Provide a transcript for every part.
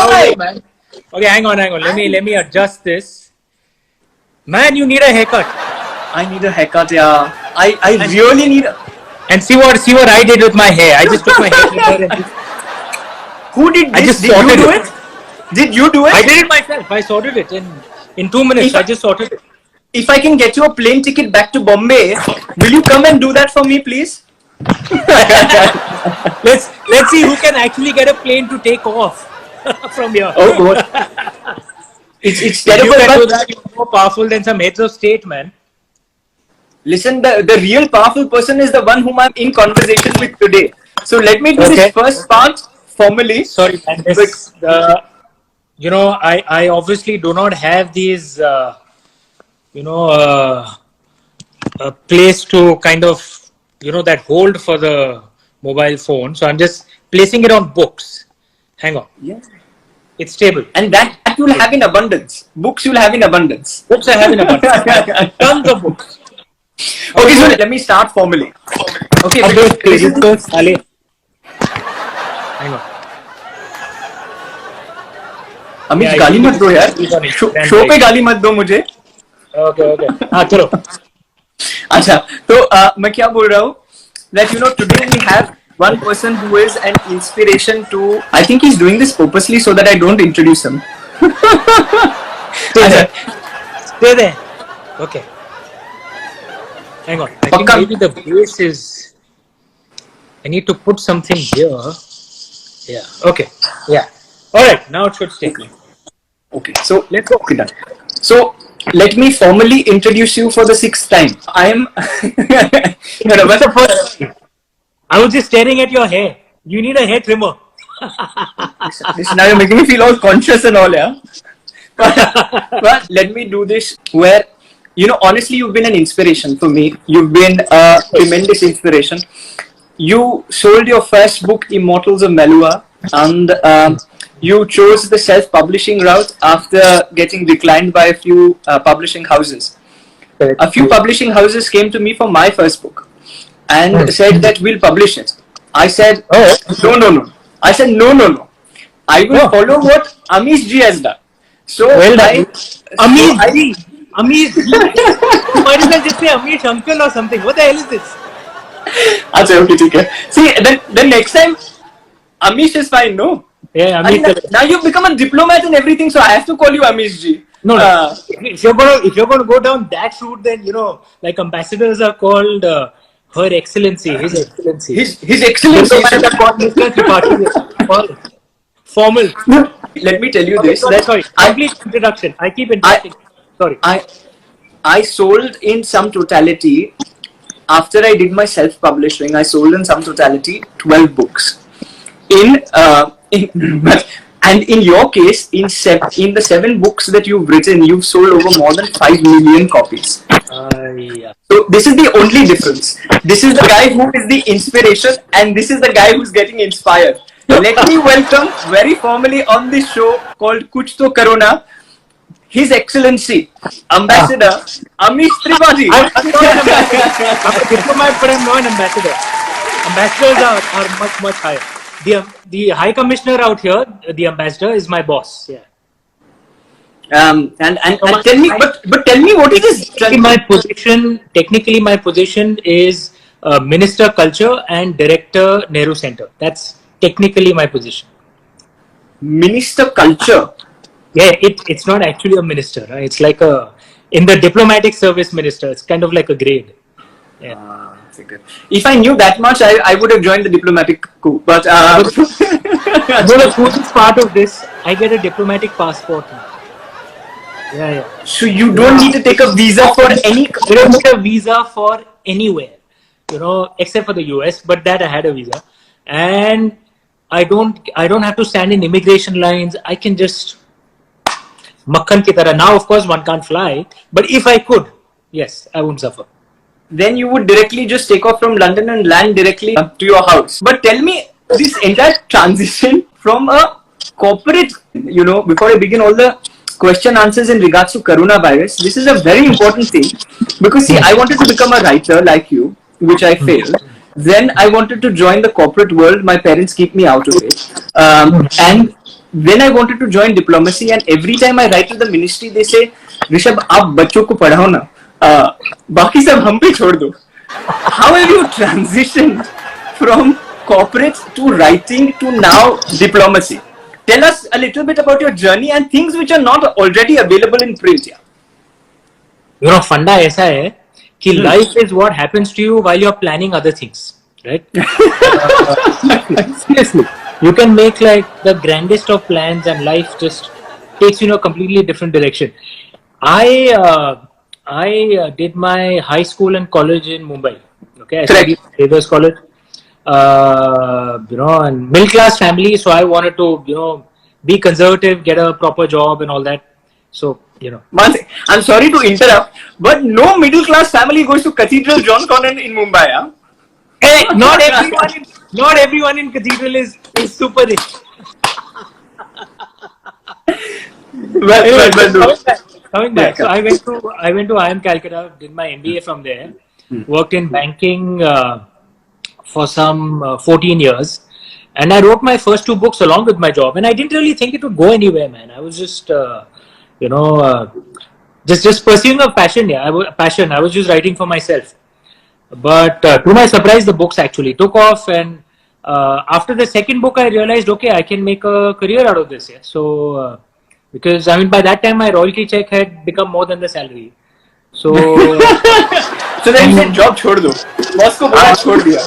loudly, man. Okay, hang on. Let me adjust this. Man, you need a haircut. I need a haircut, yeah. I really need. And see what I did with my hair. I just took my hair clipper and Who did this? Did you do it? Did you do it? I did it myself. I sorted it in 2 minutes. I just sorted it. If I can get you a plane ticket back to Bombay, will you come and do that for me, please? let's see who can actually get a plane to take off from here. Oh God. It's terrible. You're more powerful than some heads of state, man. Listen, the real powerful person is the one whom I'm in conversation with today. So let me do this first part formally. Sorry, man. I obviously do not have these, a place to kind of, that hold for the mobile phone. So I'm just placing it on books. Hang on. Yeah. It's stable. And that you'll have in abundance. Books you'll have in abundance. Books I have in abundance. Tons of books. Okay, so let me start formally. Okay, hang on. Amit गाली मत दो यार. Show पे गाली मत दो मुझे. Okay. हाँ चलो. अच्छा, तो मैं क्या बोल रहा हूँ? That today we have one person who is an inspiration to. I think he's doing this purposely so that I don't introduce him. Stay there. Okay. Hang on. I think maybe the base is. I need to put something here. Yeah. Okay. Yeah. All right. Now it should stay. Okay. So let's go. Okay, done. So let me formally introduce you for the 6th time. I am. What's the first? I was just staring at your hair. You need a hair trimmer. Now you're making me feel all conscious and all, yeah. But let me do this where. Honestly, you've been an inspiration for me. You've been a tremendous inspiration. You sold your first book, Immortals of Melua, and you chose the self-publishing route after getting declined by a few publishing houses. A few publishing houses came to me for my first book and said that we'll publish it. I said, no. I said, no. I will follow what Amish ji has done. So, Amish, you might as well just say Amish uncle or something. What the hell is this? Okay. See, then next time, Amish is fine, no? Yeah, Amish. Now you've become a diplomat and everything, so I have to call you Amish ji. No. If you're gonna go down that route, then like ambassadors are called Her Excellency, His Excellency. His Excellency. Formal. Let me tell you this. Sorry. Complete introduction. I keep interrupting. Sorry. I sold in some totality, after I did my self-publishing, I sold in some totality 12 books. And in your case, in the 7 books that you've written, you've sold over more than 5 million copies. Yeah. So this is the only difference. This is the guy who is the inspiration, and this is the guy who's getting inspired. Let me welcome very formally on this show called Kuch To Karona, His Excellency, Ambassador Amish Tripathi. I'm not an ambassador. I'm a diplomat, but I'm not an ambassador. Ambassadors are much higher. The High Commissioner out here, the ambassador, is my boss. Yeah. And tell me, but tell me what it is. Technically, my position is Minister Culture and Director Nehru Center. That's technically my position. Minister Culture. Yeah, it's not actually a minister. Right? It's like in the diplomatic service minister. It's kind of like a grade. Yeah. If I knew that much, I would have joined the diplomatic coup. But the coolest part of this, I get a diplomatic passport now. Yeah. So you don't need to take a visa for any. You don't need a visa for anywhere, except for the US. But that I had a visa, and I don't have to stand in immigration lines. I can just makhan ki tarah. Now, of course, one can't fly, but if I could, yes, I won't suffer. Then you would directly just take off from London and land directly to your house. But tell me, this entire transition from a corporate, before I begin all the question answers in regards to coronavirus, this is a very important thing. Because see, I wanted to become a writer like you, which I failed. Then I wanted to join the corporate world. My parents keep me out of it. And when I wanted to join diplomacy, and every time I write to the ministry, they say, Rishabh, आप बच्चों को पढ़ाओ ना, बाकी सब हम पे छोड़ दो. How have you transitioned from corporates to writing to now diplomacy? Tell us a little bit about your journey and things which are not already available in print. Yeah. You know, फंडा ऐसा है कि life is what happens to you while you're planning other things, right? Seriously, you can make like the grandest of plans and life just takes you in a completely different direction. I did my high school and college in Mumbai. Okay, I studied at Xavier's College. You know, and middle class family, so I wanted to, you know, be conservative, get a proper job and all that. So, you know. I'm sorry to interrupt, but no middle class family goes to Cathedral John Connon in Mumbai. Huh? Hey, not everyone in Cathedral is super rich. Coming back. So I went to IIM Calcutta, did my MBA from there, worked in banking for some 14 years, and I wrote my first 2 books along with my job, and I didn't really think it would go anywhere, man. I was just you know, just pursuing a passion. Yeah, I was just writing for myself. But to my surprise, the books actually took off, and after the second book, I realized, okay, I can make a career out of this. Yeah. So because I mean, by that time, my royalty check had become more than the salary. So so then you said, job chhod do. Boss ko bola chhod diya.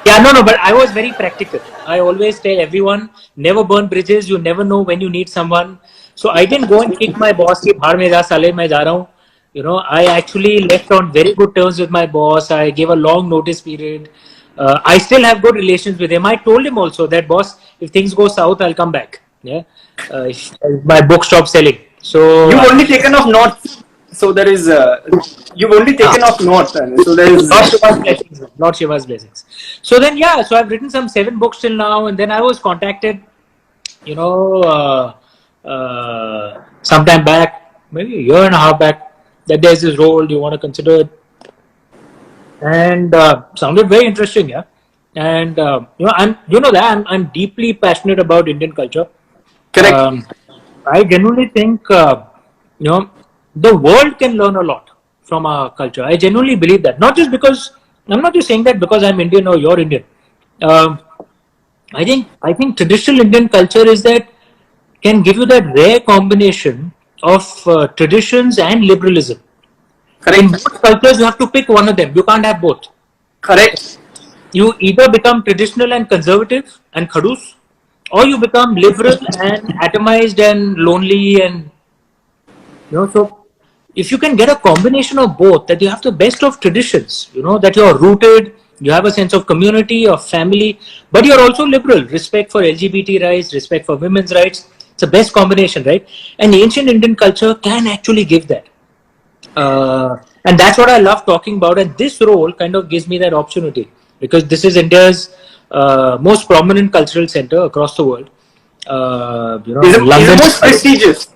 Yeah, no, but I was very practical. I always tell everyone, never burn bridges. You never know when you need someone. So I didn't go and kick my boss ki bhar mein ja sale main ja raha hu. You know, I actually left on very good terms with my boss. I gave a long notice period. I still have good relations with him. I told him also that, boss, if things go south, I'll come back. Yeah, if my book stops selling. So you've only taken off north. So there is you've only taken off north. So there is Lord Shiva's blessings. So then, yeah. So I've written some 7 books till now, and then I was contacted, you know, sometime back, maybe a year and a half back, that there's this role, do you want to consider it? And sounded very interesting, yeah. And you know that I'm deeply passionate about Indian culture. Correct. I genuinely think you know, the world can learn a lot from our culture. I genuinely believe that. Not just because I'm not just saying that because I'm Indian or you're Indian. I think traditional Indian culture is that can give you that rare combination of traditions and liberalism. Correct. In most cultures, you have to pick one of them. You can't have both. Correct. You either become traditional and conservative and khadus, or you become liberal and atomized and lonely, and you know. So, if you can get a combination of both, that you have the best of traditions, you know, that you are rooted, you have a sense of community, of family, but you are also liberal, respect for LGBT rights, respect for women's rights. It's the best combination, right? And ancient Indian culture can actually give that. And that's what I love talking about. And this role kind of gives me that opportunity because this is India's most prominent cultural center across the world. You know, it's London. The most prestigious.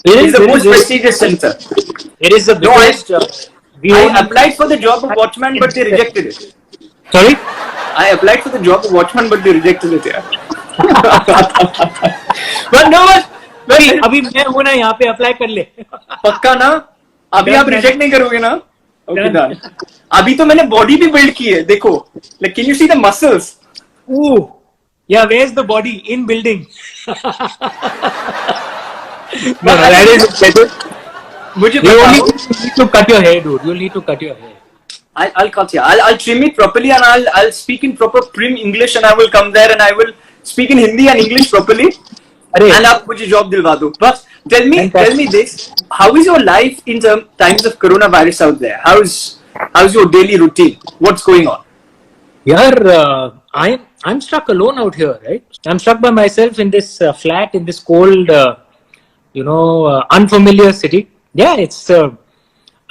It is the most prestigious center. It is the biggest. I applied for the job of watchman, but they rejected it. Sorry? I applied for the job of watchman, but they rejected it. Yeah. But no, अभी मैं हूँ ना यहाँ पे apply कर ले. पक्का ना? अभी आप रिजेक्ट नहीं करोगे ना? Okay, done. अभी तो मैंने बॉडी भी बिल्ड की है, देखो. Like, can you see the muscles? Ooh, yeah. Where's the body in building? No, that is better. You only need to cut your hair, dude. You'll need to cut your hair. I'll cut you. I'll trim it properly and I'll speak in proper prim English and I will come there and I will speak in Hindi and English properly. And आप मुझे job दिलवा दो. But tell me this. How is your life in times of coronavirus out there? How's your daily routine? What's going on? Yeah, I'm stuck alone out here, right? I'm stuck by myself in this flat in this cold, unfamiliar city. Yeah, it's.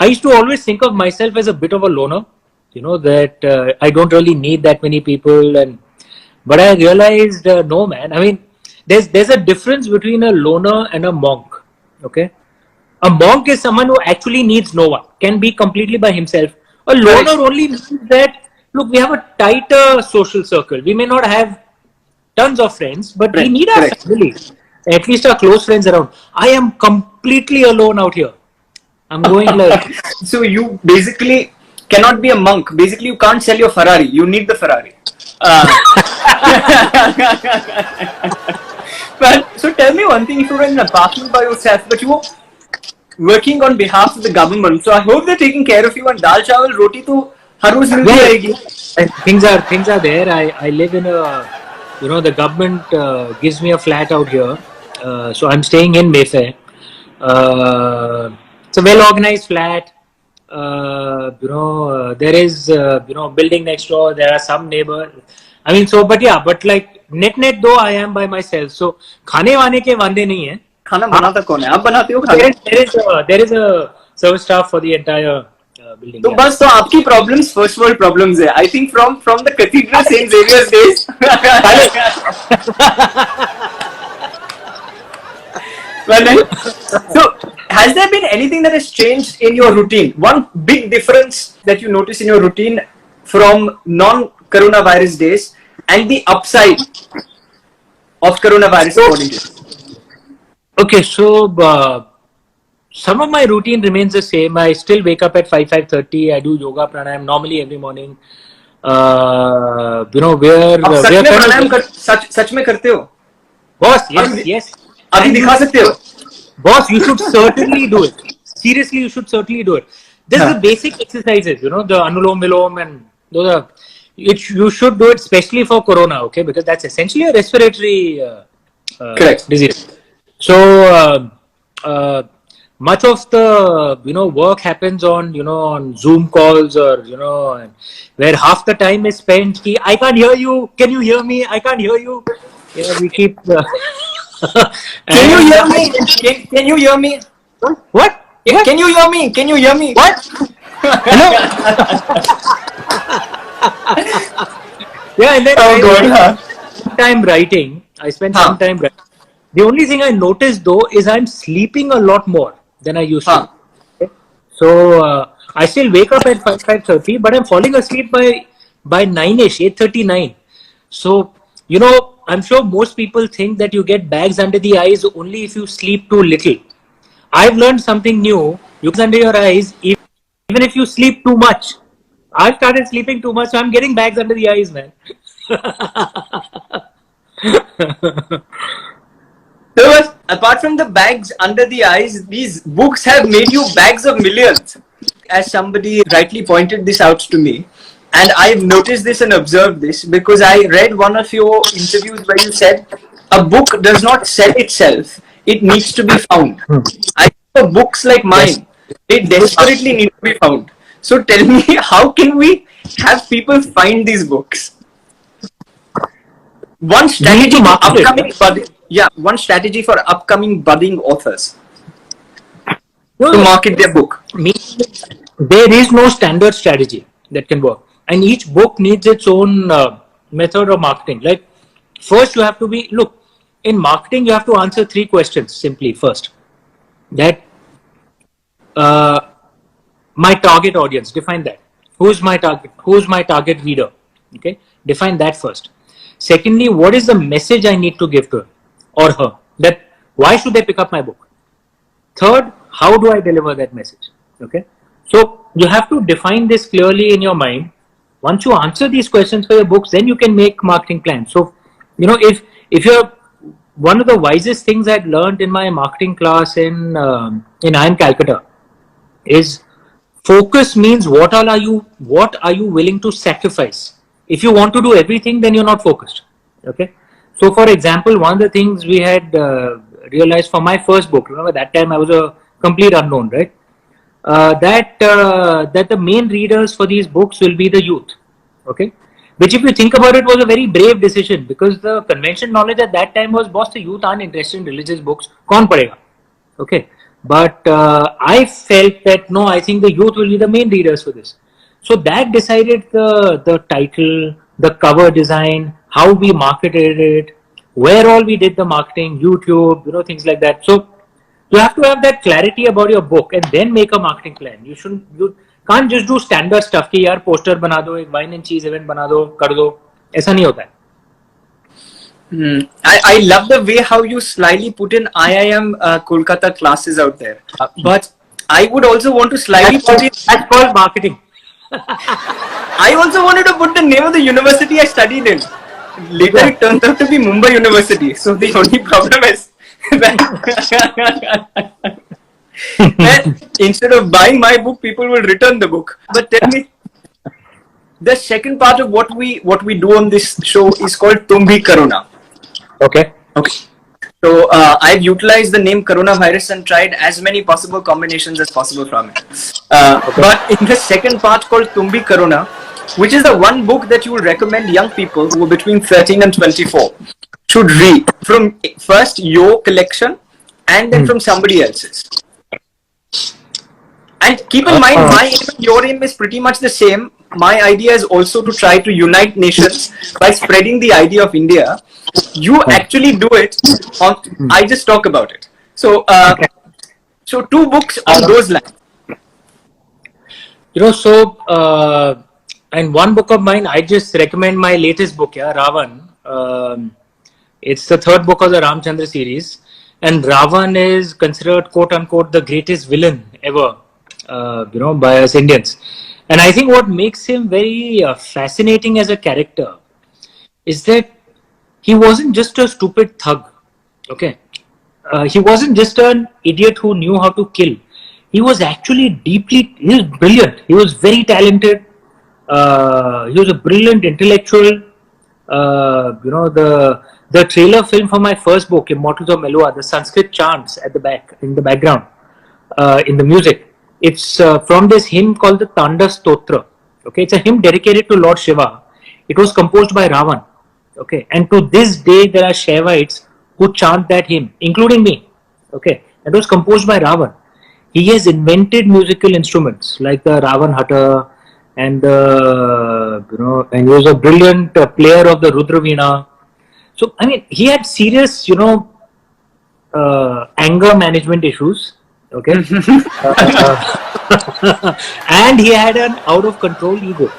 I used to always think of myself as a bit of a loner. You know that I don't really need that many people, but I realized no, man. I mean, there's a difference between a loner and a monk. Okay, a monk is someone who actually needs no one, can be completely by himself. A loner only means that look, we have a tighter social circle. We may not have tons of friends, but we Right, need our correct. family, at least our close friends around. I am completely alone out here. I'm going like, So you basically cannot be a monk. Basically, you can't sell your Ferrari. You need the Ferrari. But so tell me one thing: if you were in an apartment by yourself, but you were working on behalf of the government, so I hope they're taking care of you. And dal chawal roti to har roz milti yeah, rahegi. and things are there. I live in a, the government gives me a flat out here, so I'm staying in Mayfair. It's a well organized flat. There is building next door. There are some neighbors. I mean, so but yeah, but like net though I am by myself. So खाने वाने के वांदे नहीं है. खाना बनाता कौन है? आप बनाते हो खाना? There is a service staff for the entire building. तो बस तो आपकी problems first world problems है. I think from the cathedral Saint Xavier's days. Well then, so has there been anything that has changed in your routine? One big difference that you notice in your routine from non-coronavirus days and the upside of coronavirus according to you? Okay, so some of my routine remains the same. I still wake up at 5:30. I do yoga pranayam normally every morning. Where आप सच में प्राणायाम सच में करते हो? Boss, yes. अभी दिखा सकते हो? Boss, you should certainly do it. Seriously, you should certainly do it. This is the basic exercises, the Anulom Vilom, and those are. You should do it, especially for Corona, okay? Because that's essentially a respiratory Correct. disease. So much of the work happens on Zoom calls or and where half the time is spent. I can't hear you. Can you hear me? I can't hear you. We keep. Can you hear me? Can you hear me? What? Can you hear me? Can you hear me? What? Hello? Yeah, and then I spend time writing. I spend some time writing. The only thing I noticed though is I'm sleeping a lot more than I used to. Okay? So I still wake up at 5:30, but I'm falling asleep by 9ish, 8:39. So I'm sure most people think that you get bags under the eyes only if you sleep too little. I've learned something new. You get under your eyes even if you sleep too much. I've started sleeping too much, so I'm getting bags under the eyes, man. So, apart from the bags under the eyes, these books have made you bags of millions. As somebody rightly pointed this out to me, and I've noticed this and observed this because I read one of your interviews where you said a book does not sell itself, it needs to be found. I think books like mine, they desperately need to be found. So tell me, how can we have people find these books? One strategy for upcoming one strategy for upcoming budding authors to market their book. There is no standard strategy that can work, and each book needs its own method of marketing. Like first, you have to in marketing, you have to answer 3 questions simply. First, that my target audience, define that. Who's my target reader? Okay, define that first. Secondly, what is the message I need to give to her or her? That why should they pick up my book? Third, how do I deliver that message? Okay, so you have to define this clearly in your mind. Once you answer these questions for your books, then you can make marketing plans. So, if you're one of the wisest things I'd learned in my marketing class in IIM Calcutta is focus means what are you willing to sacrifice? If you want to do everything, then you're not focused. Okay. So, for example, one of the things we had realized for my first book, remember that time I was a complete unknown, right? That the main readers for these books will be the youth. Okay. Which, if you think about it, was a very brave decision because the convention knowledge at that time was, boss, the youth aren't interested in religious books. Kaun padega? Okay. But I felt that no, I think the youth will be the main readers for this. So that decided the title, the cover design, how we marketed it, where all we did the marketing, YouTube, things like that. So you have to have that clarity about your book and then make a marketing plan. You can't just do standard stuff कि यार poster बना दो, एक wine and cheese event बना दो, कर दो. ऐसा नहीं होता है. I love the way how you slyly put in IIM Kolkata classes out there. But I would also want to slyly put in. That's called marketing. I also wanted to put the name of the university I studied in. Later, it turned out to be Mumbai University. So the only problem is that instead of buying my book, people will return the book. But tell me, the second part of what we do on this show is called Tum Bhi Corona. Okay. Okay. So I've utilized the name coronavirus and tried as many possible combinations as possible from it. But in the second part called Tum Bhi Corona, which is the one book that you would recommend young people who are between 13 and 24 should read from first your collection and then from somebody else's. And keep in mind, my aim and your aim is pretty much the same. My idea is also to try to unite nations by spreading the idea of India. You actually do it. I just talk about it. So, so two books on those lines. And one book of mine, I just recommend my latest book, Ravan. It's the third book of the Ramchandra series. And Ravan is considered, quote unquote, the greatest villain ever, by us Indians. And I think what makes him very fascinating as a character is that he wasn't just a stupid thug. Okay. He wasn't just an idiot who knew how to kill. He was actually he was brilliant. He was very talented. He was a brilliant intellectual. The trailer film for my first book, Immortals of Melua, the Sanskrit chants at the back, in the background, in the music. It's from this hymn called the Tanda Stotra. Okay, it's a hymn dedicated to Lord Shiva. It was composed by Ravan. Okay, and to this day there are Shaivites who chant that hymn, including me. Okay, it was composed by Ravan. He has invented musical instruments like the Ravan Hatta, and and he was a brilliant player of the Rudra Veena. So I mean, he had serious, anger management issues. Okay, and he had an out of control ego,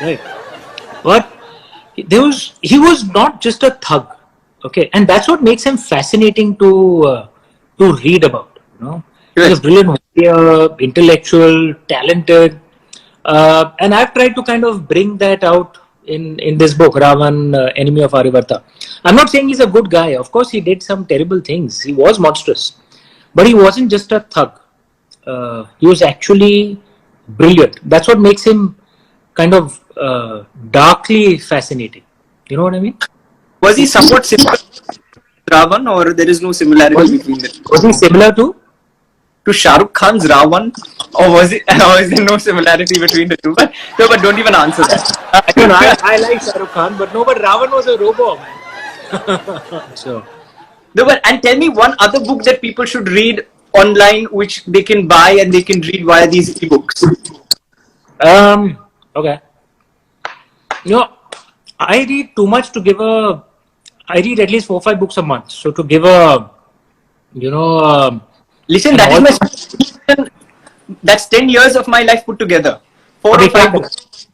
right? But he was not just a thug. Okay, and that's what makes him fascinating to read about. He's a brilliant warrior, intellectual, talented, and I've tried to kind of bring that out in this book, Ravan, Enemy of Aryavarta. I'm not saying he's a good guy. Of course, he did some terrible things. He was monstrous, but he wasn't just a thug. He was actually brilliant. That's what makes him kind of darkly fascinating. You know what I mean? Was he somewhat similar to Ravan, or there is no similarity between them? Was he similar to Shah Rukh Khan's Ravan, or is there no similarity between the two? But don't even answer that. I like Shah Rukh Khan, but Ravan was a robo, man. So. No, and tell me one other book that people should read online, which they can buy and they can read via these ebooks. Okay. I read too much to give I read at least 4 or 5 books a month. So to give listen, that is my that's 10 years of my life put together. 4 or 5 books.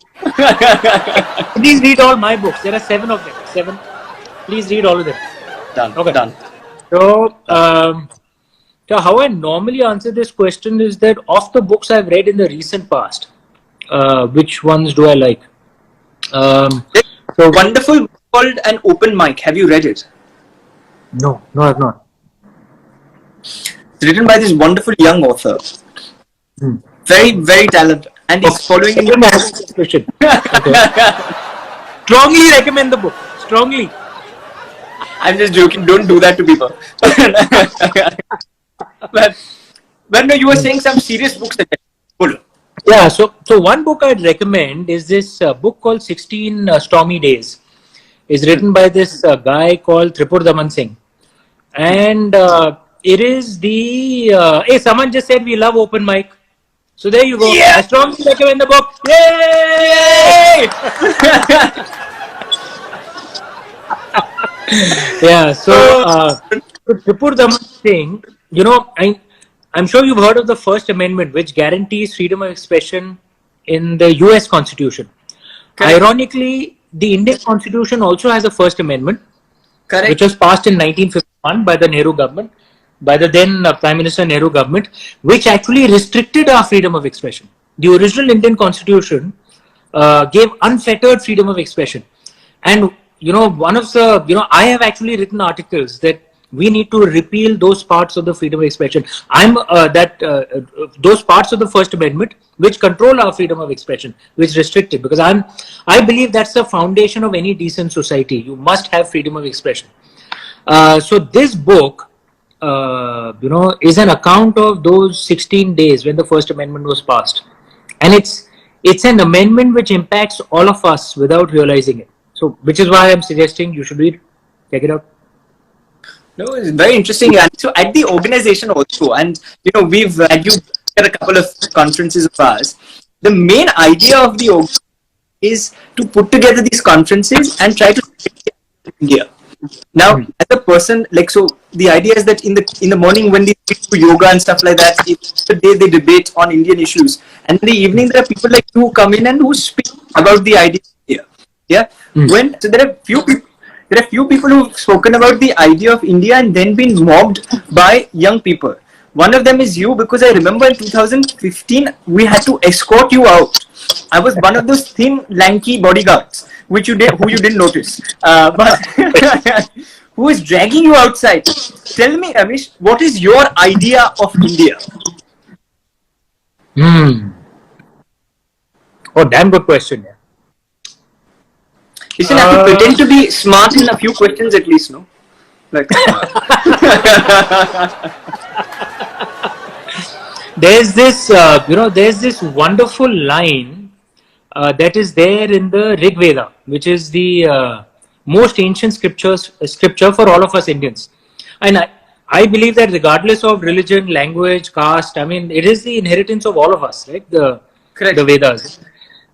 Please read all my books. There are 7 of them. 7. Please read all of them. Done. Okay. Done. So, how I normally answer this question is that of the books I've read in the recent past, which ones do I like? So wonderful book called An Open Mic. Have you read it? No, I've not. It's written by this wonderful young author. Very, very talented. And he's following in question. Strongly recommend the book. Strongly. I'm just joking. Don't do that to people. but no, you were saying some serious books. Yeah, so one book I'd recommend is this book called 16 Stormy Days. It's written by this guy called Tripur Daman Singh. And it is the... hey, someone just said we love open mic. So there you go. Yeah. I strongly recommend the book. Yay! Yeah, so Tripur Daman Singh, I'm sure you've heard of the First Amendment, which guarantees freedom of expression in the US Constitution. Okay. Ironically, the Indian Constitution also has a First Amendment, Correct. which was passed in 1951 by the Nehru government, by the then Prime Minister Nehru government, which actually restricted our freedom of expression. The original Indian Constitution gave unfettered freedom of expression. And, one of the, I have actually written articles that we need to repeal those parts of the freedom of expression. Those parts of the First Amendment which control our freedom of expression, which restrict it, because I believe that's the foundation of any decent society. You must have freedom of expression. So this book, is an account of those 16 days when the First Amendment was passed, and it's an amendment which impacts all of us without realizing it. So, which is why I'm suggesting you should read. Check it out. No, it's very interesting. And so at the organization also, and we've had you at a couple of conferences of ours. The main idea of the organization is to put together these conferences and try to India. Now, as a person, the idea is that in the morning when they do yoga and stuff like that, the day they debate on Indian issues, and in the evening there are people like you who come in and who speak about the idea here. Yeah. So there are few people who've spoken about the idea of India and then been mobbed by young people. One of them is you, because I remember in 2015 we had to escort you out. I was one of those thin, lanky bodyguards, who you didn't notice, but who was dragging you outside. Tell me, Amish, what is your idea of India? Oh, damn good question. Yeah. You should have to pretend to be smart in a few questions at least, no? There's this wonderful line that is there in the Rig Veda, which is the most ancient scripture for all of us Indians. And I believe that regardless of religion, language, caste, it is the inheritance of all of us, right? The Vedas.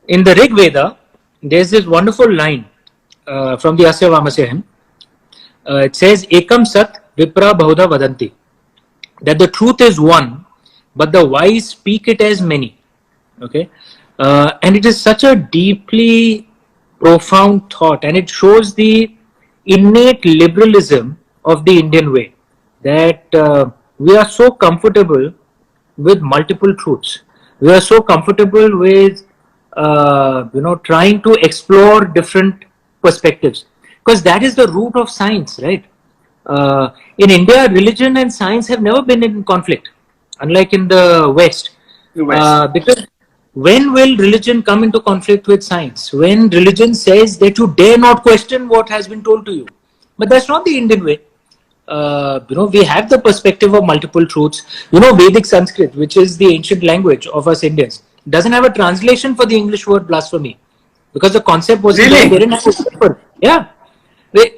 In the Rig Veda, there's this wonderful line from the Asya Vamasya hymn. It says, Ekam Sat Vipra Bahuda Vadanti. That the truth is one, but the wise speak it as many. Okay? And it is such a deeply profound thought, and it shows the innate liberalism of the Indian way, that we are so comfortable with multiple truths. We are so comfortable with trying to explore different perspectives, because that is the root of science, right? In India, religion and science have never been in conflict, unlike in the West. Because when will religion come into conflict with science? When religion says that you dare not question what has been told to you. But that's not the Indian way. We have the perspective of multiple truths. Vedic Sanskrit, which is the ancient language of us Indians, doesn't have a translation for the English word blasphemy, because the concept was really? They didn't have a word. Yeah. Like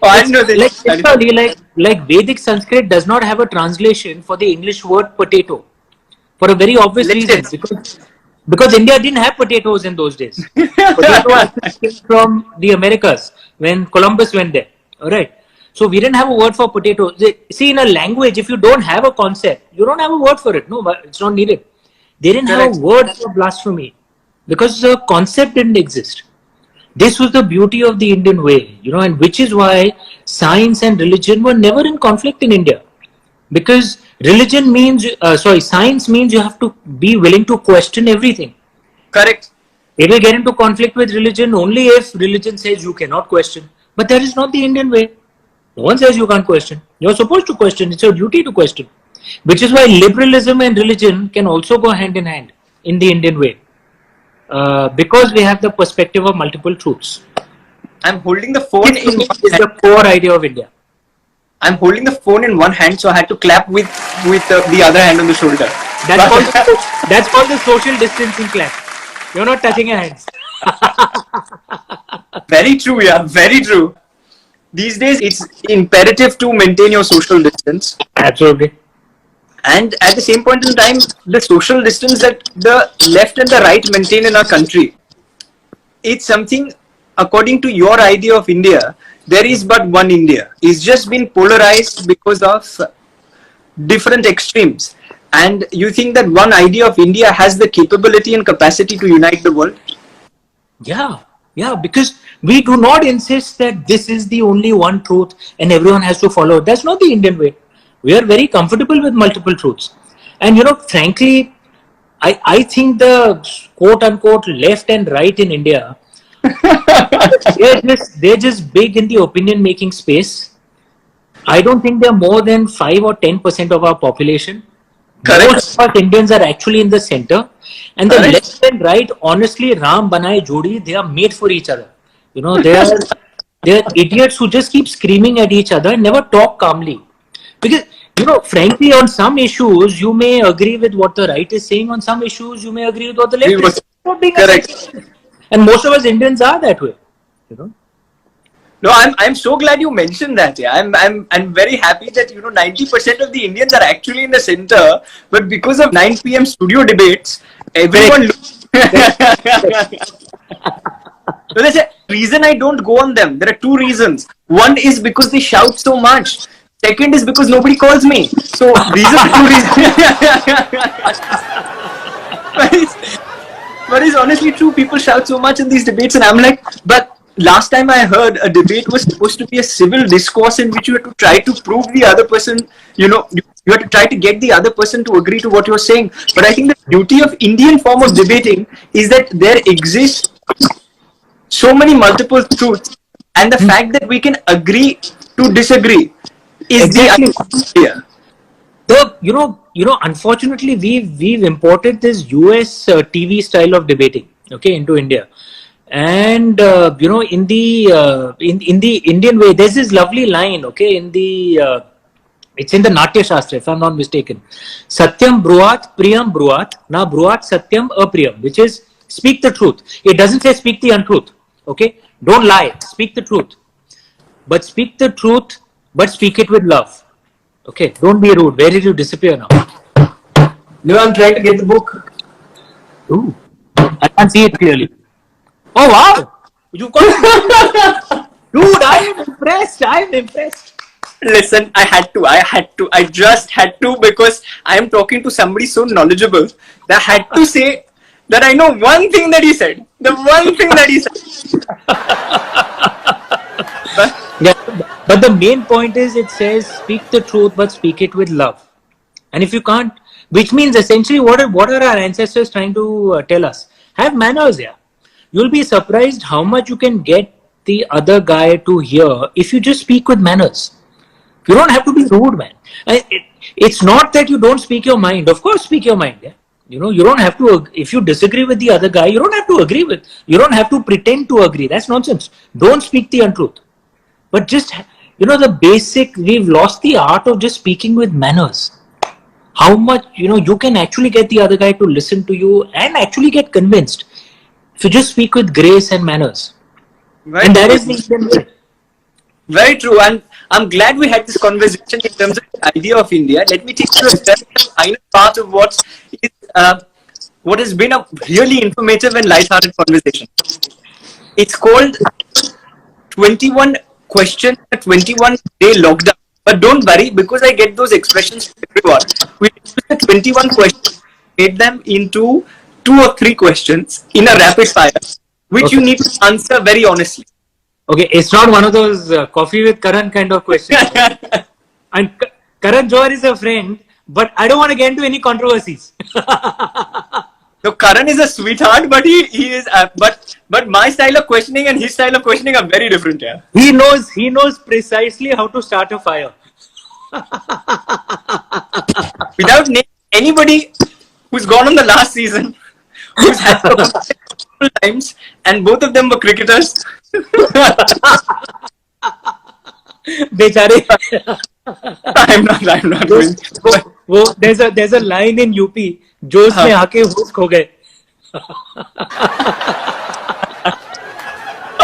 Vedic Sanskrit does not have a translation for the English word potato, for a very obvious reason, because India didn't have potatoes in those days. Potatoes came from the Americas when Columbus went there. All right. So we didn't have a word for potatoes. See, in a language, if you don't have a concept, you don't have a word for it. No, it's not needed. They didn't have a word for blasphemy because the concept didn't exist. This was the beauty of the Indian way, and which is why science and religion were never in conflict in India. Because science means you have to be willing to question everything. Correct. It will get into conflict with religion only if religion says you cannot question. But that is not the Indian way. No one says you can't question. You're supposed to question. It's your duty to question. Which is why liberalism and religion can also go hand in hand in the Indian way. Because we have the perspective of multiple truths. I'm holding the phone in one is the core idea of India. I'm holding the phone in one hand, so I had to clap with the other hand on the shoulder. That's called the social distancing clap. You're not touching your hands. Very true, yeah. Very true. These days, it's imperative to maintain your social distance. Absolutely. And at the same point in time, the social distance that the left and the right maintain in our country, it's something, according to your idea of India, there is but one India. It's just been polarized because of different extremes. And you think that one idea of India has the capability and capacity to unite the world? Yeah. Yeah, because we do not insist that this is the only one truth and everyone has to follow it. That's not the Indian way. We are very comfortable with multiple truths. And frankly, I think the quote unquote left and right in India, they're just big in the opinion making space. I don't think they're more than 5 or 10% of our population. Correct. Most of us Indians are actually in the center. And the Correct. left and right, honestly, Ram Banai Jodi, they are made for each other. They're idiots who just keep screaming at each other and never talk calmly. Because, frankly, on some issues, you may agree with what the right is saying. On some issues, you may agree with what the left is saying. Correct. And most of us Indians are that way. No, I'm so glad you mentioned that. Yeah, I'm very happy that 90% of the Indians are actually in the center, but because of 9 p.m. studio debates, everyone. So there's a reason I don't go on them. There are two reasons. One is because they shout so much. Second is because nobody calls me. So these are two reasons. But it's honestly true. People shout so much in these debates, and I'm like, but last time I heard a debate was supposed to be a civil discourse in which you had to try to prove the other person, you had to try to get the other person to agree to what you're saying. But I think the beauty of Indian form of debating is that there exists so many multiple truths, and the fact that we can agree to disagree is Exactly. the idea. Unfortunately, we've imported this US TV style of debating, into India. And in the Indian way, there's this lovely line, it's in the Natya Shastra, if I'm not mistaken. Satyam Bruat Priyam Bruat, na Bruat Satyam Apriyam, which is speak the truth. It doesn't say speak the untruth. Okay, don't lie, speak the truth. But speak the truth, but speak it with love. Okay, don't be rude. Where did you disappear now? No, I'm trying to get the book. Ooh, I can't see it clearly. Oh wow, you got it. Dude, I am impressed. Listen, I just had to, because I am talking to somebody so knowledgeable that I had to say that I know one thing that he said. The one thing that he said. But the main point is, it says speak the truth, but speak it with love. And if you can't, which means essentially what are our ancestors trying to tell us? Have manners, yeah. You'll be surprised how much you can get the other guy to hear if you just speak with manners. You don't have to be rude, man. It's not that you don't speak your mind. Of course, speak your mind. Yeah? You don't have to, if you disagree with the other guy, you don't have to agree with, you don't have to pretend to agree. That's nonsense. Don't speak the untruth. But just, the basic, we've lost the art of just speaking with manners. How much, you can actually get the other guy to listen to you and actually get convinced if you just speak with grace and manners. Right. And that is the Indian way. Very true, and I'm glad we had this conversation in terms of the idea of India. Let me take you to a very final part of what has been a really informative and light-hearted conversation. It's called 21 questions, a 21-day lockdown. But don't worry, because I get those expressions from everyone. We took the 21 questions, made them into 2 or 3 questions in a rapid fire, which you need to answer very honestly. Okay, it's not one of those coffee with Karan kind of questions. And Karan Johar is a friend, but I don't want to get into any controversies. No, Karan is a sweetheart, but he is. But my style of questioning and his style of questioning are very different. Yeah. He knows precisely how to start a fire. Without naming anybody who's gone on the last season, who's had multiple times, and both of them were cricketers. Bechare. I'm not going. There's a line in UP. जोश में आके होश खो गए.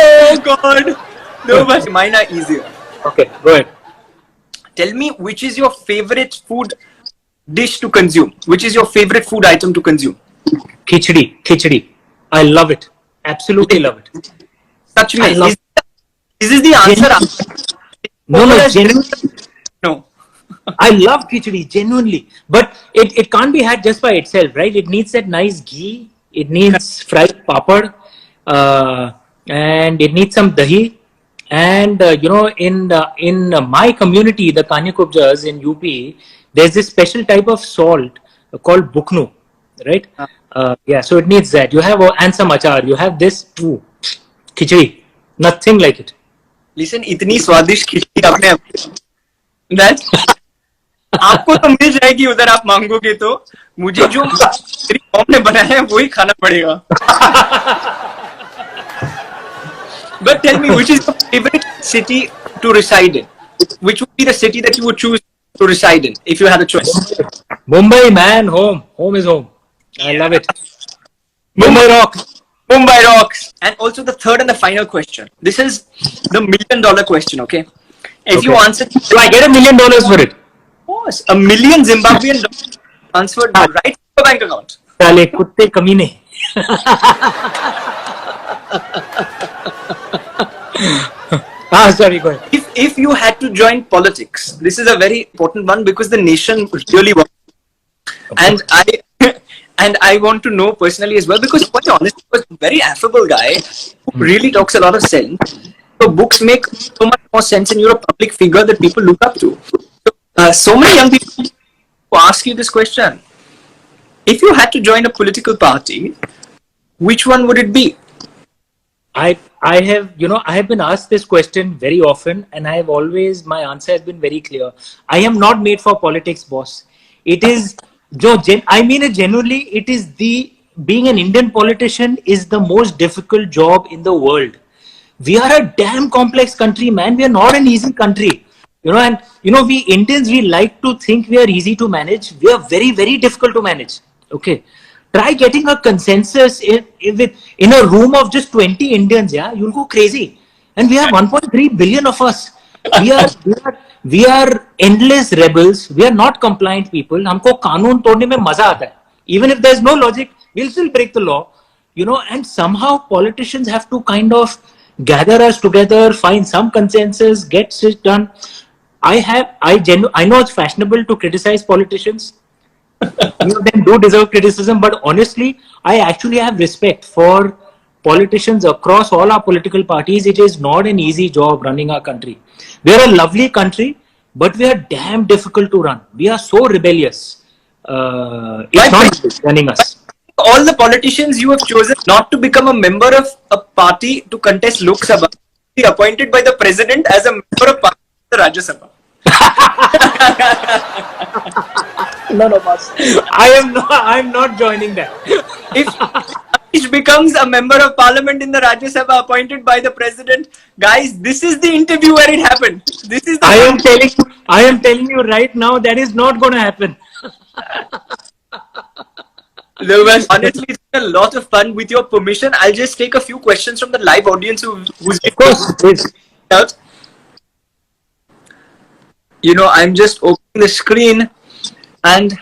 Oh God! No, but mine are easier. Okay, go ahead. Tell me, which is your favorite food dish to consume? Which is your favorite food item to consume? Khichdi. I love it. Absolutely love it. Such me. Is this the answer? No, genuinely. No. I love khichdi, genuinely. But it can't be had just by itself, right? It needs that nice ghee. It needs fried papad. and it needs some dahi. And in my community, the Kanya Kubjas in UP, there's this special type of salt called buknu, right? Yeah, so it needs that. You have and some achar. You have this too, khichdi, nothing like it. Listen, इतनी स्वादिष्ट खिचड़ी आपने that आपको तो मिल जाएगी उधर आप मांगोगे तो मुझे जो मेरी मॉम ने बनाया है वही खाना पड़ेगा. But tell me, which is your favorite city to reside in? Which would be the city that you would choose to reside in if you had a choice? Mumbai, man, home. Home is home. I love it. Mumbai rocks. Mumbai rocks. And also the third and the final question. This is the $1 million question, okay? If you answer... Do I get $1 million for it? Of course. $1 million Zimbabwean dollars transferred right to your bank account. Saale kutte kamine. Sorry, go ahead. If you had to join politics, this is a very important one because the nation really wants. And I want to know personally as well because quite honestly, he was a very affable guy who really talks a lot of sense. So books make so much more sense and you're a public figure that people look up to. So many young people who ask you this question. If you had to join a political party, which one would it be? I have been asked this question very often, and I have always, my answer has been very clear. I am not made for politics, boss. It is, I mean it genuinely, it is being an Indian politician is the most difficult job in the world. We are a damn complex country, man. We are not an easy country. We Indians, we like to think we are easy to manage. We are very, very difficult to manage. Okay. Try getting a consensus in a room of just 20 Indians, yeah, you'll go crazy. And we have 1.3 billion of us. We are endless rebels. We are not compliant people. हमको कानून तोड़ने में मजा आता है. Even if there's no logic, we'll still break the law. And somehow politicians have to kind of gather us together, find some consensus, get shit done. I know it's fashionable to criticize politicians. Some of them do deserve criticism, but honestly, I actually have respect for politicians across all our political parties. It is not an easy job running our country. We are a lovely country, but we are damn difficult to run. We are so rebellious. It's not running us. All the politicians you have chosen not to become a member of a party to contest Lok Sabha, be appointed by the president as a member of party to the Rajya Sabha. No, boss. I'm not joining that. If Anish becomes a member of parliament in the Rajya Sabha appointed by the president, guys, this is the interview where it happened. This is I am telling you right now that is not going to happen. Lewis, honestly, it's been a lot of fun. With your permission, I'll just take a few questions from the live audience who's of course, please. Out. I'm just opening the screen. And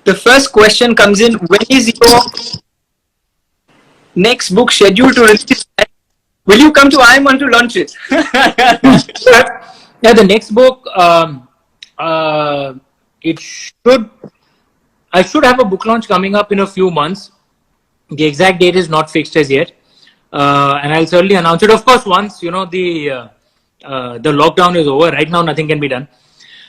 the first question comes in, when is your next book scheduled to release? Will you come to IIM to launch it? Yeah, the next book, I should have a book launch coming up in a few months. The exact date is not fixed as yet. And I'll certainly announce it, of course, once, the lockdown is over. Right now, nothing can be done.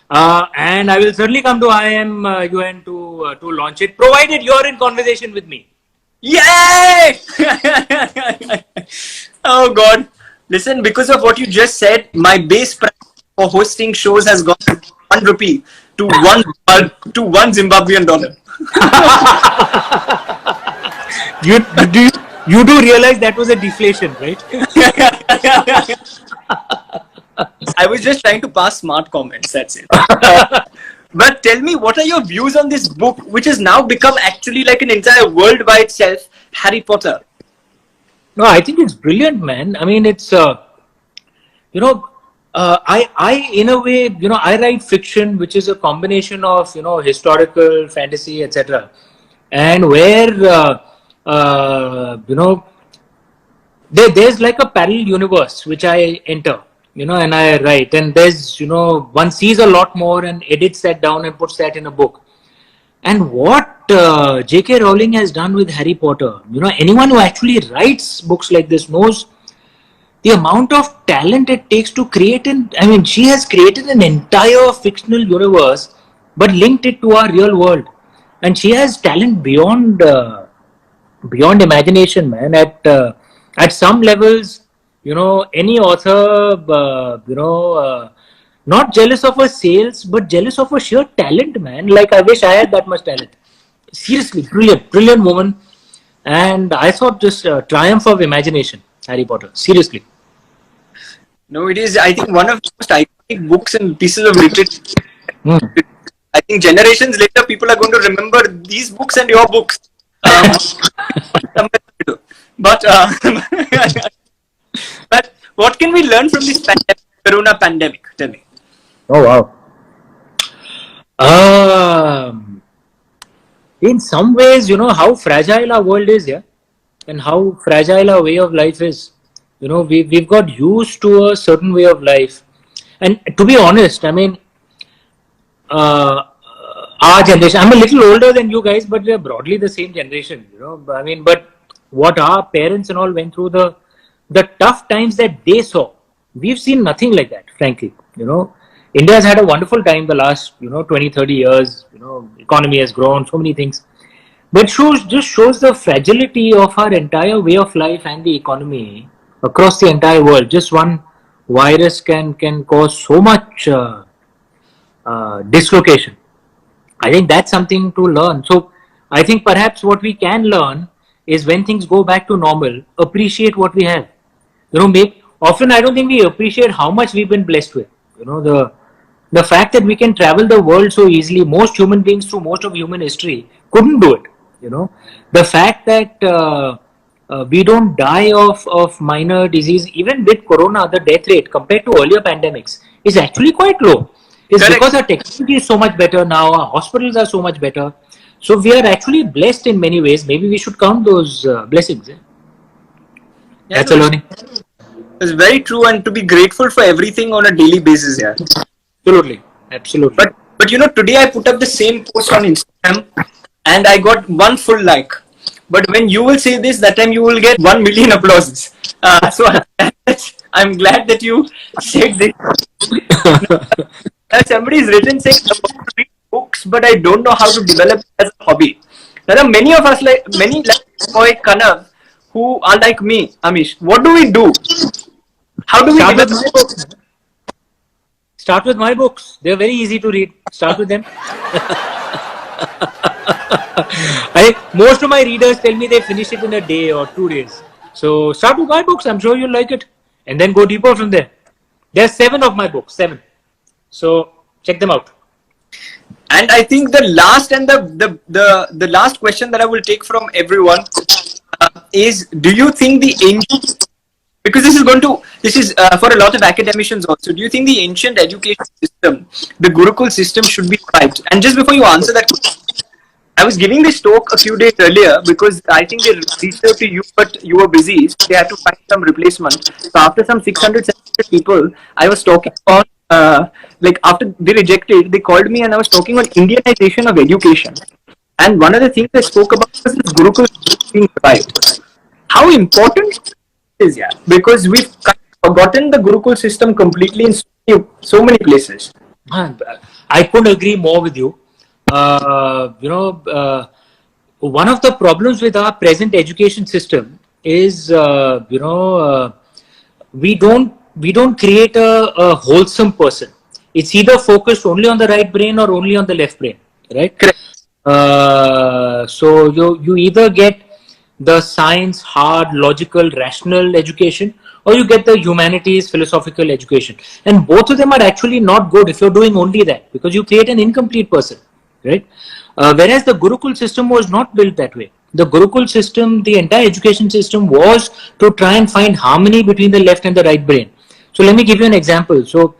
And I will certainly come to IIM UN to launch it, provided you're in conversation with me. Yay! Oh God! Listen, because of what you just said, my base price for hosting shows has gone from 1 rupee to one Zimbabwean dollar. You do realize that was a deflation, right? I was just trying to pass smart comments, that's it. But tell me, what are your views on this book, which has now become actually like an entire world by itself, Harry Potter? No, I think it's brilliant, man. I mean, it's, I in a way, I write fiction, which is a combination of, historical, fantasy, etc. And where, there's like a parallel universe, which I enter. And I write, and there's, one sees a lot more and edits that down and puts that in a book. And what J.K. Rowling has done with Harry Potter, anyone who actually writes books like this knows the amount of talent it takes to create she has created an entire fictional universe, but linked it to our real world. And she has talent beyond imagination, man. At some levels, any author, not jealous of her sales, but jealous of her sheer talent, man. Like, I wish I had that much talent. Seriously, brilliant woman. And I thought just triumph of imagination, Harry Potter. Seriously. No, it is, I think, one of the most iconic books and pieces of literature. I think generations later, people are going to remember these books and your books. But but what can we learn from this Corona pandemic? Tell me. Oh, wow. In some ways, how fragile our world is, yeah, and how fragile our way of life is. We've got used to a certain way of life. And to be honest, our generation, I'm a little older than you guys, but we're broadly the same generation, but what our parents and all went through, the tough times that they saw, we've seen nothing like that, frankly. India has had a wonderful time the last, 20, 30 years. Economy has grown, so many things. But just shows the fragility of our entire way of life and the economy across the entire world. Just one virus can cause so much dislocation. I think that's something to learn. So I think perhaps what we can learn is, when things go back to normal, appreciate what we have. Often I don't think we appreciate how much we've been blessed with. The fact that we can travel the world so easily, most human beings through most of human history couldn't do it. The fact that we don't die of minor disease, even with corona, the death rate compared to earlier pandemics is actually quite low. It's Correct. Because our technology is so much better now, our hospitals are so much better. So we are actually blessed in many ways. Maybe we should count those blessings. That's a learning. It's very true, and to be grateful for everything on a daily basis. Yeah. Absolutely. But today I put up the same post on Instagram and I got 1 full like. But when you will say this, that time you will get 1 million applauses. So I'm glad that you said this. Somebody's written saying, I want to read books, but I don't know how to develop it as a hobby. There are many of us, like Boy Kanav, who are like me, Amish. What do we do? How do we Start with my books. They're very easy to read. Start with them. Most of my readers tell me they finish it in a day or 2 days. So start with my books. I'm sure you'll like it. And then go deeper from there. There's 7 of my books. 7. So check them out. And I think the last and the last question that I will take from everyone is: do you think the ancient, because this is for a lot of academicians also, do you think the ancient education system, the Gurukul system, should be revived? And just before you answer that question, I was giving this talk a few days earlier because I think they reached out to you, but you were busy, so they had to find some replacement. So after some 600, 700 people, I was talking on, after they rejected, they called me and I was talking on Indianization of education. And one of the things I spoke about was this Gurukul being revived. How important it is, yeah, because we've forgotten the Gurukul system completely in so many places. I couldn't agree more with you. One of the problems with our present education system is, we don't create a wholesome person. It's either focused only on the right brain or only on the left brain, right? Correct. So you either get the science, hard, logical, rational education, or you get the humanities, philosophical education. And both of them are actually not good if you're doing only that, because you create an incomplete person, right? Whereas the Gurukul system was not built that way. The Gurukul system, the entire education system, was to try and find harmony between the left and the right brain. So let me give you an example. So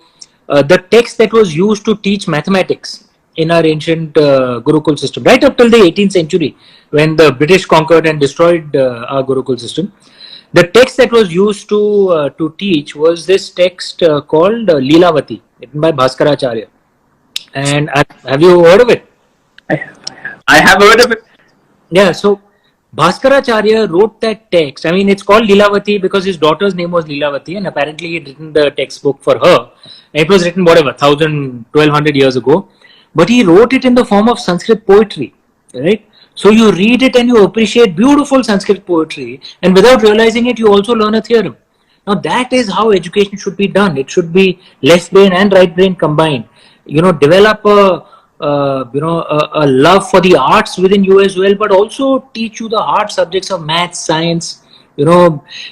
the text that was used to teach mathematics in our ancient Gurukul system, right up till the 18th century, when the British conquered and destroyed our Gurukul system, the text that was used to teach was this text called Leelavati, written by Bhaskaracharya. And have you heard of it? I have heard of it. Yeah, so Bhaskaracharya wrote that text. I mean, it's called Leelavati because his daughter's name was Leelavati, and apparently he'd written the textbook for her. It was written, whatever, 1200 years ago. But he wrote it in the form of Sanskrit poetry, right? So you read it and you appreciate beautiful Sanskrit poetry, and without realizing it, you also learn a theorem. Now that is how education should be done. It should be left brain and right brain combined. Develop a love for the arts within you as well, but also teach you the hard subjects of maths, science.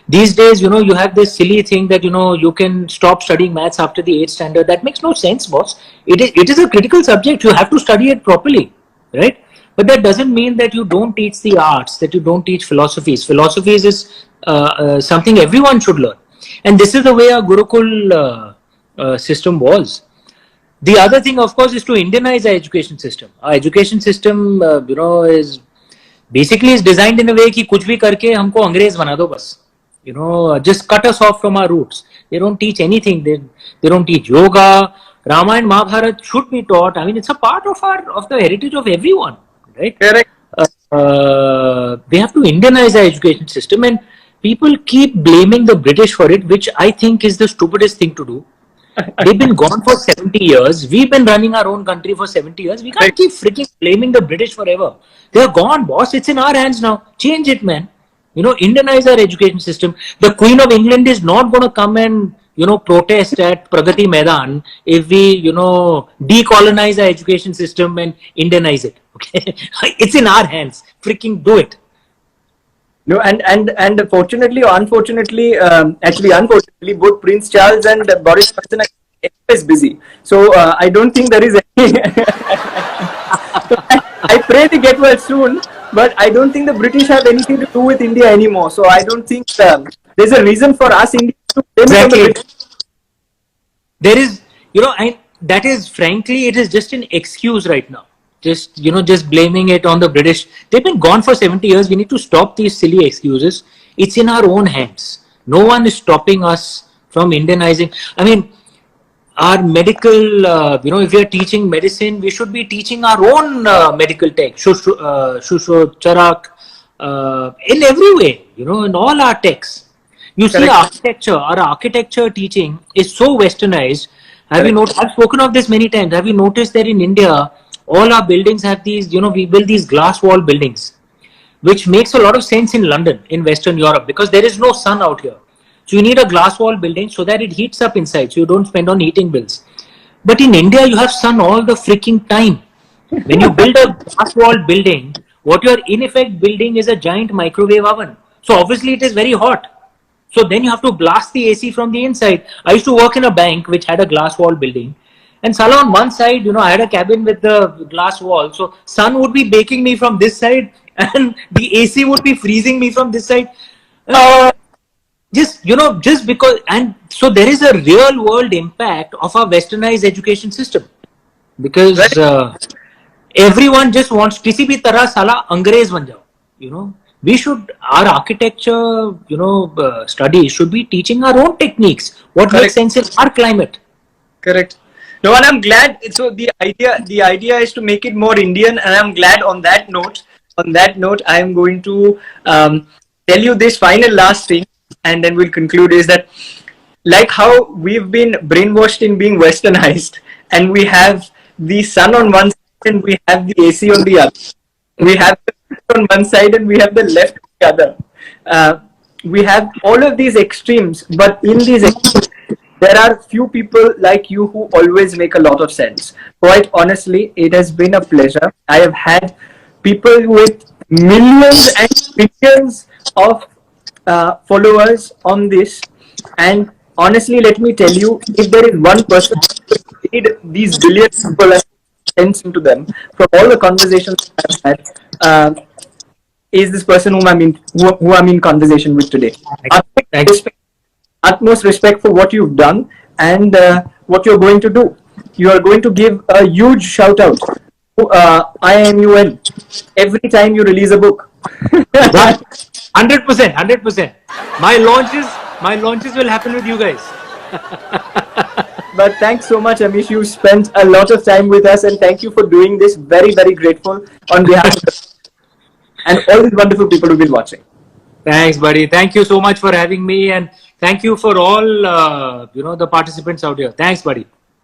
These days, you have this silly thing that you can stop studying maths after the 8th standard. That makes no sense, boss. It is a critical subject. You have to study it properly, right? But that doesn't mean that you don't teach the arts, that you don't teach philosophies. Philosophies is something everyone should learn, and this is the way our Gurukul system was. The other thing, of course, is to Indianize our education system. Our education system, is basically is designed in a way कि कुछ भी करके हमको अंग्रेज बना दो बस. Just cut us off from our roots. They don't teach anything. They don't teach yoga. Ramayana, Mahabharata should be taught. I mean, it's a part of the heritage of everyone, right? Correct. They have to Indianize our education system, and people keep blaming the British for it, which I think is the stupidest thing to do. They've been gone for 70 years. We've been running our own country for 70 years. We can't keep freaking blaming the British forever. They're gone, boss. It's in our hands now. Change it, man. Indianize our education system. The Queen of England is not going to come and, protest at Pragati Maidan if we, decolonize our education system and Indianize it. Okay? It's in our hands. Freaking do it. No, and fortunately or unfortunately, unfortunately, both Prince Charles and Boris Johnson are always busy. So I don't think there is any. I pray they get well soon, but I don't think the British have anything to do with India anymore. So I don't think there's a reason for us Indians to blame the British. There is, and that is frankly, it is just an excuse right now. Just blaming it on the British. They've been gone for 70 years. We need to stop these silly excuses. It's in our own hands. No one is stopping us from Indianizing. I mean, our medical, if we are teaching medicine, we should be teaching our own medical tech, Shusho, Charak, in every way, in all our techs. You see, our architecture teaching is so westernized. Have you noticed? I've spoken of this many times. Have you noticed that in India, all our buildings have these, we build these glass wall buildings, which makes a lot of sense in London, in Western Europe, because there is no sun out here. So you need a glass wall building so that it heats up inside, so you don't spend on heating bills. But in India, you have sun all the freaking time. When you build a glass wall building, what you're in effect building is a giant microwave oven. So obviously it is very hot. So then you have to blast the AC from the inside. I used to work in a bank which had a glass wall building. And Salah, on one side, I had a cabin with the glass wall. So sun would be baking me from this side and the AC would be freezing me from this side. Just because, and so there is a real world impact of our westernized education system. Because everyone just wants, kisi bhi tarah Salah Angrez ban jao. We should, our architecture, studies should be teaching our own techniques. What makes sense in our climate. Correct. No, and I'm glad. So the idea is to make it more Indian, and I'm glad on that note. I am going to tell you this last thing, and then we'll conclude. Is that like how we've been brainwashed in being westernized, and we have the sun on one side and we have the AC on the other. We have the right on one side and we have the left on the other. We have all of these extremes, but in these extremes, there are few people like you who always make a lot of sense. Quite honestly, it has been a pleasure. I have had people with millions and billions of followers on this, and honestly, let me tell you, if there is one person who made these billions of people and sense into them from all the conversations I've had, is this person who I'm in conversation with today. Utmost respect for what you've done and what you're going to do. You are going to give a huge shout out to IMUN every time you release a book. 100%. My launches will happen with you guys. But thanks so much, Amish. You spent a lot of time with us, and thank you for doing this. Very, very grateful on behalf of and all these wonderful people who've been watching. Thanks, buddy. Thank you so much for having me, and thank you for all the participants out here. Thanks, buddy.